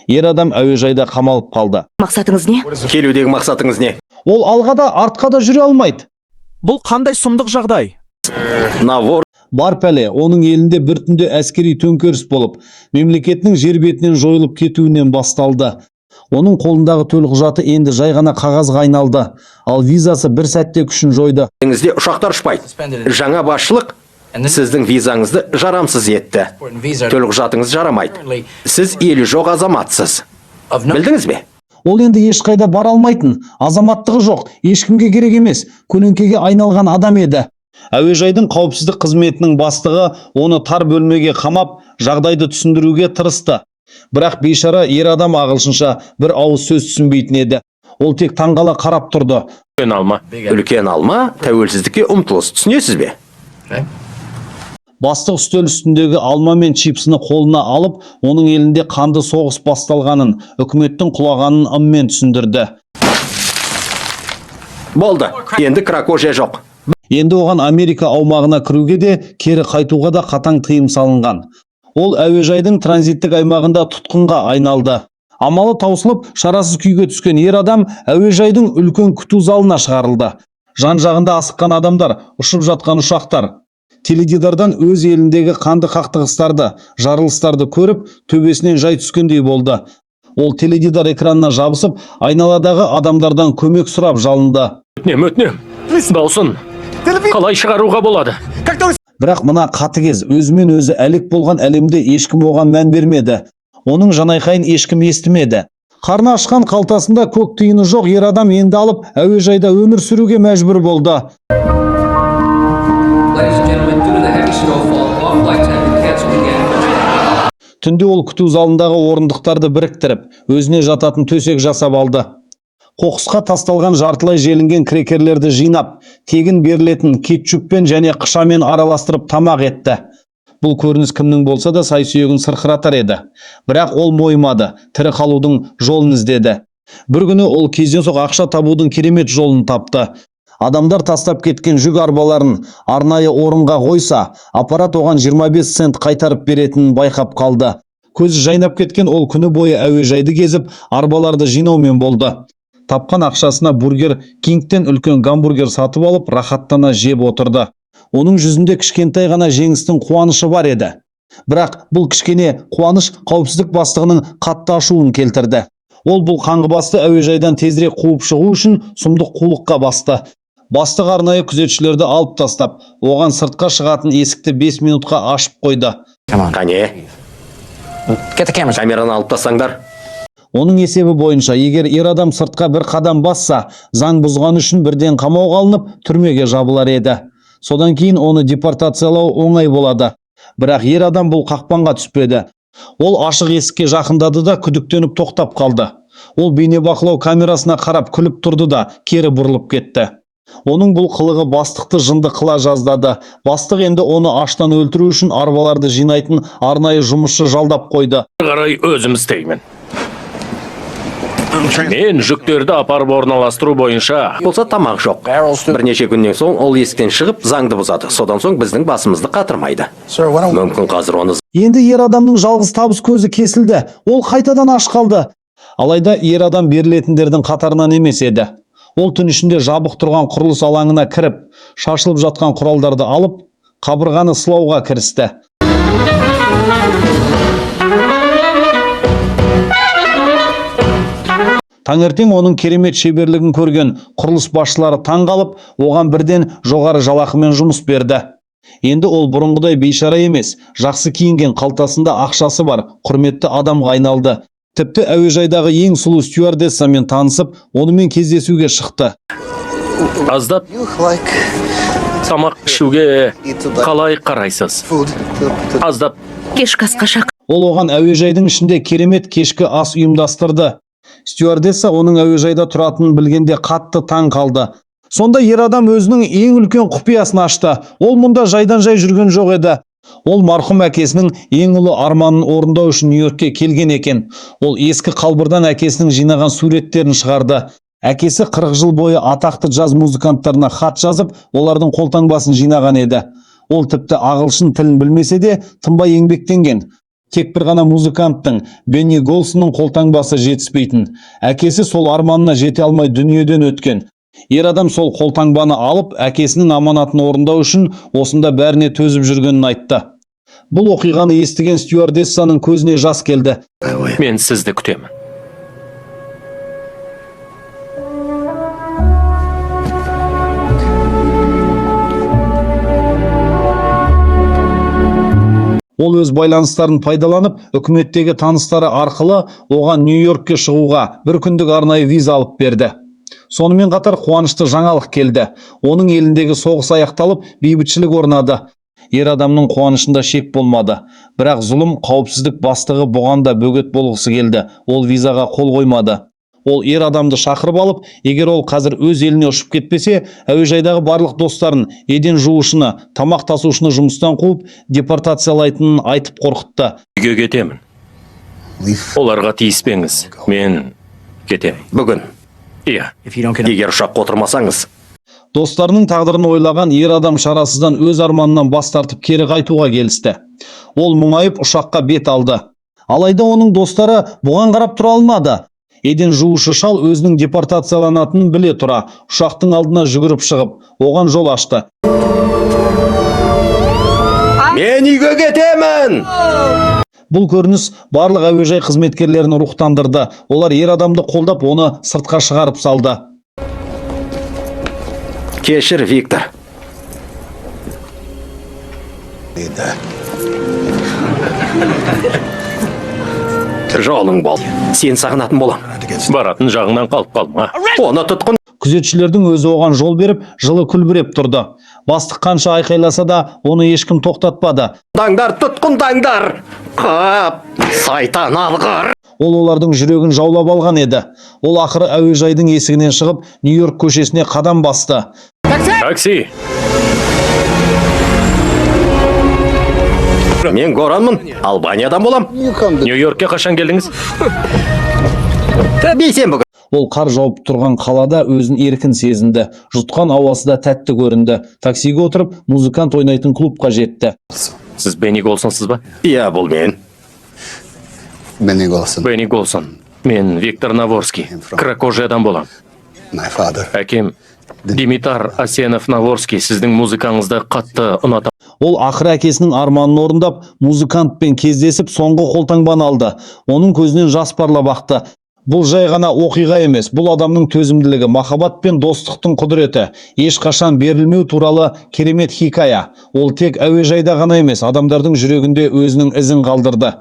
Ер адам әуежайда қамалып қалды. Мақсатыңыз не? Келудегі мақсатыңыз не? Ол алға да артқа да жүре алмайды. Бұл қандай сұмдық жағдай? Навор Бар пәле, оның елінде бір түнде әскери төңкеріс болып, мемлекетінің жер бетінен жойылып кетуінен басталды. Оның қолындағы төлқұжаты енді жай ғана қағазға айналды, ал визасы бір сәтте күшін жойды. Еліңізде ұшақтар ұшпайды. Жаңа басшылық сіздің визаңызды жарамсыз етті. Төлқұжатыңыз жарамайды. Сіз елі жоқ азаматсыз. Білдіңіз бе? Ол енді ешқайда бара алмайтын, азаматтығы жоқ, ешкімге керек емес, көлеңкеге айналған адам еді. Әуежайдың қауіпсіздік қызметінің бастығы оны тар бөлмеге қамап, жағдайды түсіндіруге тырысты. Бірақ бейшара ер адам ағылшынша бір ауыз сөз түсінбейтін еді. Ол тек таңғала қарап тұрды. Үлкен алма тәуелсіздікке ұмтылыс, түсінесіз бе? Бастық үстел үстіндегі алма мен чипсыны қолына алып, оның елінде қанды соғыс басталғанын, үкіметтің құлағанын ыммен түсіндірді. Болды, енді Кракожия жоқ. Енді оған Америка аумағына кіруге де, кері қайтуға да қатаң тыйым салынған. Ол әуежайдың транзиттік аймағында тұтқынға айналды. Амалы таусылып, шарасыз күйге түскен ер адам әуежайдың үлкен күту залына шығарылды. Жан-жағында асыққан адамдар, ұшып жатқан ұшақтар. Теледидардан өз еліндегі қанды қақтығыстарды, жарылыстарды көріп, төбесінен жай түскендей болды. Ол теледидар экранына жабысып, айналадағы адамдардан көмек сұрап жалынды. Өтінем. Даусын. Қалай шығаруға болады? Бірақ мына қатыгез, өзімен өзі әлек болған әлемде ешкім оған мән бермеді. Оның жанайқайын ешкім естімеді. Қарны ашқан қалтасында көк тиыны жоқ ер адам енді алып әуежайда өмір сүруге мәжбүр болды. Түнде ол күту залындағы орындықтарды біріктіріп, өзіне жататын төсек жасап алды. Қоқысқа тасталған жартылай желінген крекерлерді жинап, тегін берілетін кетчуппен және қышамен араластырып тамақ етті. Бұл көрініс кімнің болса да сай-сүйегін сырқыратар еді. Бірақ ол мойымады, тірі қалудың жолын іздеді. Бір күні ол кезден соң ақша табудың керемет жолын тапты. Адамдар тастап кеткен жүк арбаларын арнайы орынға қойса, аппарат оған 25 цент қайтарып беретінін байқап қалды. Көзі жайнап кеткен ол күні бойы әуежайды кезіп, арбаларды жинаумен болды. Тапқан ақшасына бургер Кингтен үлкен гамбургер сатып алып, рахаттана жеп отырды. Оның жүзінде кішкентай ғана жеңістің қуанышы бар еді. Бірақ бұл кішкене қуаныш қауіпсіздік бастығының қатты ашуын келтірді. Ол бұл қаңғыбасты әуежайдан тезірек қуып шығу үшін сұмдық қулыққа басты. Бастық арнайы күзетшілерді алып тастап, оған сыртқа шығатын есікті 5 минутқа ашып қойды. Қане? Камераны алып тастаңдар. Оның есебі бойынша, егер ер адам сыртқа бір қадам басса, заң бұзған үшін бірден қамауға алынып, түрмеге жабылар еді. Содан кейін оны депортациялау оңай болады. Бірақ ер адам бұл қақпанға түспеді. Ол ашық есікке жақындады да күдіктеніп тоқтап қалды. Ол бейнебақылау камерасына қарап күліп тұрды да кері бұрылып кетті. Оның бұл қылығы бастықты жынды қыла жаздады. Бастық енді оны аштан өлтіру үшін арбаларды жинайтын арнайы жұмысшы жалдап қойды. Қарай өзім істеймін. Мен жүктерді апарып орналастыру бойынша. Болса тамақ жоқ. Бірнеше күннен соң ол есіктен шығып заңды бұзады. Содан соң біздің басымызды қатырмайды. Мүмкін қазір оны... Енді ер адамның жалғыз табыс көзі кесілді. Ол қайтадан аш қалды. Алайда ер адам берілетіндердің қатарынан емес еді. Ол түн ішінде жабық тұрған құрылыс алаңына кіріп, шашылып жатқан құралдарды алып, қабырғаны сылауға кірісті. Таңертең оның керемет шеберлігін көрген құрылыс басшылары таң қалып, оған бірден жоғары жалақымен жұмыс берді. Енді ол бұрынғыдай бейшара емес, жақсы киінген, қалтасында ақшасы бар, құрметті адамға айналды. Тіпті әуежайдағы ең сұлу стюардессамен танысып, онымен кездесуге шықты. Аздап тамақ ішуге қалай қарайсыз? Аздап Кешкі асқа шақ. Ол оған әуежайдың ішінде керемет кешкі ас ұйымдастырды. Стюардесса оның әуежайда тұратынын білгенде қатты таң қалды. Сонда ер адам өзінің ең үлкен құпиясын ашты. Ол мұнда жайдан жай жүрген жоқ еді. Ол марқұм әкесінің ең ұлы арманын орындау үшін Нью-Йоркке келген екен. Ол ескі қалбырдан әкесінің жинаған суреттерін шығарды. Әкесі 40 жыл бойы атақты джаз музыканттарына хат жазып, олардың қолтаңбасын жинаған еді. Ол тіпті ағылшын тілін білмесе де, тынбай еңбектенген. тек бір ғана музыканттың Бенни Голсонның қолтаңбасы жетіспейтін. Әкесі сол арманына жете алмай дүниеден өткен. Ер адам сол қолтаңбаны алып, әкесінің аманатын орындау үшін осында бәріне төзіп жүргенін айтты. Бұл оқиғаны естіген стюардессаның көзіне жас келді. Мен сізді күтемін. Ол өз байланыстарын пайдаланып, үкіметтегі таныстары арқылы оған Нью-Йоркке шығуға бір күндік арнайы виза алып берді. Сонымен қатар қуанышты жаңалық келді. Оның еліндегі соғыс аяқталып, бейбітшілік орнады. Ер адамның қуанышында шек болмады. Бірақ зұлым, қауіпсіздік бастығы бұған да бөгет болғысы келді. Ол визаға қол қоймады. Ол ер адамды шақырып алып, егер ол қазір өз еліне ұшып кетпесе, әуежайдағы барлық достарын, еден жуушыны, тамақ тасушыны жұмыстан қуып, депортациялайтынын айтып қорқытты. Үйге кетемін. Оларға тиіспеңіз. Мен кетемін. Бүгін, Иә. егер ұшаққа отырмасаңыз, Достарының тағдырын ойлаған ер адам шарасыздан өз арманынан бас тартып кері қайтуға келісті. Ол мұңайып ұшаққа бет алды. Алайда оның достары бұған қарап тұра алмады. Еден жуушы шал өзінің депортацияланатынын біле тұра, ұшақтың алдына жүгіріп шығып, оған жол ашты. мен үйге кетемін! Бұл көрініс барлық әуежай қызметкерлерін рухтандырды. Олар ер адамды қолдап, оны сыртқа шығарып салды. Кешір, Виктор. Жолың бол. Сен сағынатын болам. Баратын жағыңнан қалып қалма. Оны тұтқын. Күзетшілердің өзі оған жол беріп, жылы күлбіреп тұрды. Бастық қанша айқайласа да, оны ешкім тоқтатпады. Даңдар, тұтқындаңдар! Қап, сайтан алғыр! Ол олардың жүрегін жаулап алған еді. Ол ақыры әуежайдың есігінен шығып, Нью-Йорк көшесіне қадам басты. Такси! Мен Горанмын, Албаниядан болам. Нью-Йоркке қашан келдіңіз? Бейсенбі күні. Ол қар жауып тұрған қалада өзін еркін сезінді. Жұтқан ауасы да тәтті көрінді. Таксиге отырып, музыкант ойнайтын клубқа жетті. Сіз Бенни Голсонсыз ба? Иә, бұл мен. Benny Golson, Бенни Голсон. Мен Виктор Наворский. Кракожиядан болам. my father. Әкем Димитар Асенов Наворский. Сіздің музыкаңызды қатты ұнатам. Ол ақыры әкесінің арманын орындап, музыкантпен кездесіп, соңғы қолтаңбаны алды. Оның көзінен жас парлап ақты. Бұл жай ғана оқиға емес, бұл адамның төзімділігі, махаббат пен достықтың құдіреті, ешқашан берілмеу туралы керемет хикая. Ол тек әуежайда ғана емес, адамдардың жүрегінде өзінің ізін қалдырды.